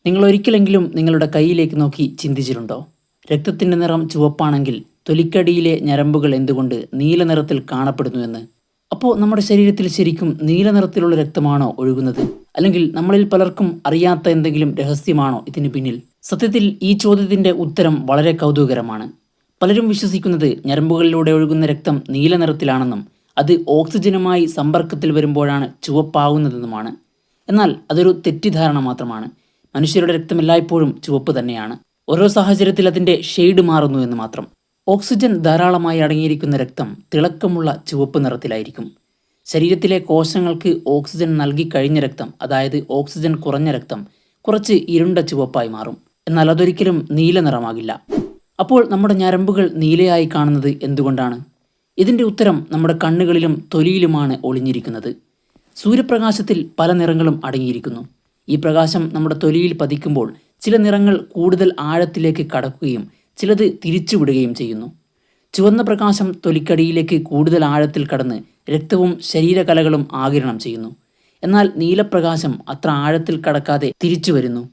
നിങ്ങൾ ഒരിക്കലെങ്കിലും നിങ്ങളുടെ കൈയിലേക്ക് നോക്കി ചിന്തിച്ചിട്ടുണ്ടോ? രക്തത്തിൻ്റെ നിറം ചുവപ്പാണെങ്കിൽ തൊലിക്കടിയിലെ ഞരമ്പുകൾ എന്തുകൊണ്ട് നീല നിറത്തിൽ കാണപ്പെടുന്നുവെന്ന്? അപ്പോൾ നമ്മുടെ ശരീരത്തിൽ ശരിക്കും നീല നിറത്തിലുള്ള രക്തമാണോ ഒഴുകുന്നത്? അല്ലെങ്കിൽ നമ്മളിൽ പലർക്കും അറിയാത്ത എന്തെങ്കിലും രഹസ്യമാണോ ഇതിന് പിന്നിൽ? സത്യത്തിൽ ഈ ചോദ്യത്തിൻ്റെ ഉത്തരം വളരെ കൗതുകകരമാണ്. പലരും വിശ്വസിക്കുന്നത് ഞരമ്പുകളിലൂടെ ഒഴുകുന്ന രക്തം നീല നിറത്തിലാണെന്നും അത് ഓക്സിജനുമായി സമ്പർക്കത്തിൽ വരുമ്പോഴാണ് ചുവപ്പാകുന്നതെന്നുമാണ്. എന്നാൽ അതൊരു തെറ്റിദ്ധാരണ മാത്രമാണ്. മനുഷ്യരുടെ രക്തം എല്ലായ്പ്പോഴും ചുവപ്പ് തന്നെയാണ്. ഓരോ സാഹചര്യത്തിൽ അതിൻ്റെ ഷെയ്ഡ് മാറുന്നു എന്ന് മാത്രം. ഓക്സിജൻ ധാരാളമായി അടങ്ങിയിരിക്കുന്ന രക്തം തിളക്കമുള്ള ചുവപ്പ് നിറത്തിലായിരിക്കും. ശരീരത്തിലെ കോശങ്ങൾക്ക് ഓക്സിജൻ നൽകി കഴിഞ്ഞ രക്തം, അതായത് ഓക്സിജൻ കുറഞ്ഞ രക്തം, കുറച്ച് ഇരുണ്ട ചുവപ്പായി മാറും. എന്നാൽ അതൊരിക്കലും നീല നിറമാകില്ല. അപ്പോൾ നമ്മുടെ ഞരമ്പുകൾ നീലയായി കാണുന്നത് എന്തുകൊണ്ടാണ്? ഇതിൻ്റെ ഉത്തരം നമ്മുടെ കണ്ണുകളിലും തൊലിയിലുമാണ് ഒളിഞ്ഞിരിക്കുന്നത്. സൂര്യപ്രകാശത്തിൽ പല നിറങ്ങളും അടങ്ങിയിരിക്കുന്നു. ഈ പ്രകാശം നമ്മുടെ തൊലിയിൽ പതിക്കുമ്പോൾ ചില നിറങ്ങൾ കൂടുതൽ ആഴത്തിലേക്ക് കടക്കുകയും ചിലത് തിരിച്ചുവിടുകയും ചെയ്യുന്നു. ചുവന്ന പ്രകാശം തൊലിക്കടിയിലേക്ക് കൂടുതൽ ആഴത്തിൽ കടന്ന് രക്തവും ശരീരകലകളും ആഗിരണം ചെയ്യുന്നു. എന്നാൽ നീലപ്രകാശം അത്ര ആഴത്തിൽ കടക്കാതെ തിരിച്ചു വരുന്നു.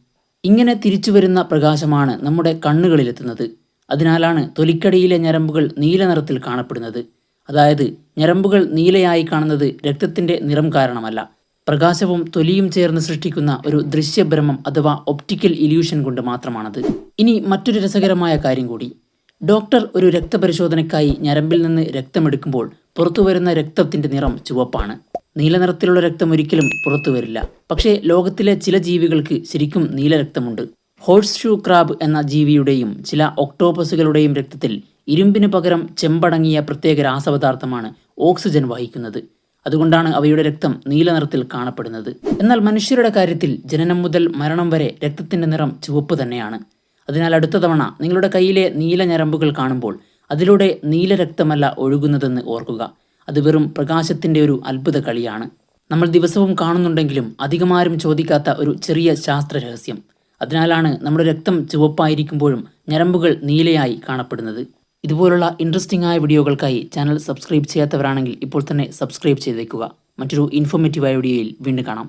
ഇങ്ങനെ തിരിച്ചു വരുന്ന പ്രകാശമാണ് നമ്മുടെ കണ്ണുകളിലെത്തുന്നത്. അതിനാലാണ് തൊലിക്കടിയിലെ ഞരമ്പുകൾ നീല നിറത്തിൽ കാണപ്പെടുന്നത്. അതായത് ഞരമ്പുകൾ നീലയായി കാണുന്നത് രക്തത്തിൻ്റെ നിറം കാരണമല്ല, പ്രകാശവും തൊലിയും ചേർന്ന് സൃഷ്ടിക്കുന്ന ഒരു ദൃശ്യഭ്രമം അഥവാ ഒപ്റ്റിക്കൽ ഇല്യൂഷൻ കൊണ്ട് മാത്രമാണത്. ഇനി മറ്റൊരു രസകരമായ കാര്യം കൂടി. ഡോക്ടർ ഒരു രക്തപരിശോധനയ്ക്കായി ഞരമ്പിൽ നിന്ന് രക്തമെടുക്കുമ്പോൾ പുറത്തുവരുന്ന രക്തത്തിൻ്റെ നിറം ചുവപ്പാണ്. നീല നിറത്തിലുള്ള രക്തം ഒരിക്കലും പുറത്തു വരില്ല. പക്ഷേ ലോകത്തിലെ ചില ജീവികൾക്ക് ശരിക്കും നീല രക്തമുണ്ട്. ഹോഴ്സ് ഷൂ ക്രാബ് എന്ന ജീവിയുടെയും ചില ഒക്ടോപസുകളുടെയും രക്തത്തിൽ ഇരുമ്പിന് പകരം ചെമ്പടങ്ങിയ പ്രത്യേക രാസപദാർത്ഥമാണ് ഓക്സിജൻ വഹിക്കുന്നത്. അതുകൊണ്ടാണ് അവയുടെ രക്തം നീല നിറത്തിൽ കാണപ്പെടുന്നത്. എന്നാൽ മനുഷ്യരുടെ കാര്യത്തിൽ ജനനം മുതൽ മരണം വരെ രക്തത്തിൻ്റെ നിറം ചുവപ്പ് തന്നെയാണ്. അതിനാൽ അടുത്ത തവണ നിങ്ങളുടെ കയ്യിലെ നീല ഞരമ്പുകൾ കാണുമ്പോൾ അതിലൂടെ നീല രക്തമല്ല ഒഴുകുന്നതെന്ന് ഓർക്കുക. അത് വെറും പ്രകാശത്തിൻ്റെ ഒരു അത്ഭുത കളിയാണ്. നമ്മൾ ദിവസവും കാണുന്നുണ്ടെങ്കിലും അധികമാരും ചോദിക്കാത്ത ഒരു ചെറിയ ശാസ്ത്ര രഹസ്യം. അതിനാലാണ് നമ്മുടെ രക്തം ചുവപ്പായിരിക്കുമ്പോഴും ഞരമ്പുകൾ നീലയായി കാണപ്പെടുന്നത്. ഇതുപോലുള്ള ഇൻട്രസ്റ്റിംഗ് ആയ വീഡിയോകൾക്കായി ചാനൽ സബ്സ്ക്രൈബ് ചെയ്യാത്തവരാണെങ്കിൽ ഇപ്പോൾ തന്നെ സബ്സ്ക്രൈബ് ചെയ്ത് വയ്ക്കുക. മറ്റൊരു ഇൻഫോർമേറ്റീവായ വീഡിയോയിൽ വീണ്ടും കാണാം.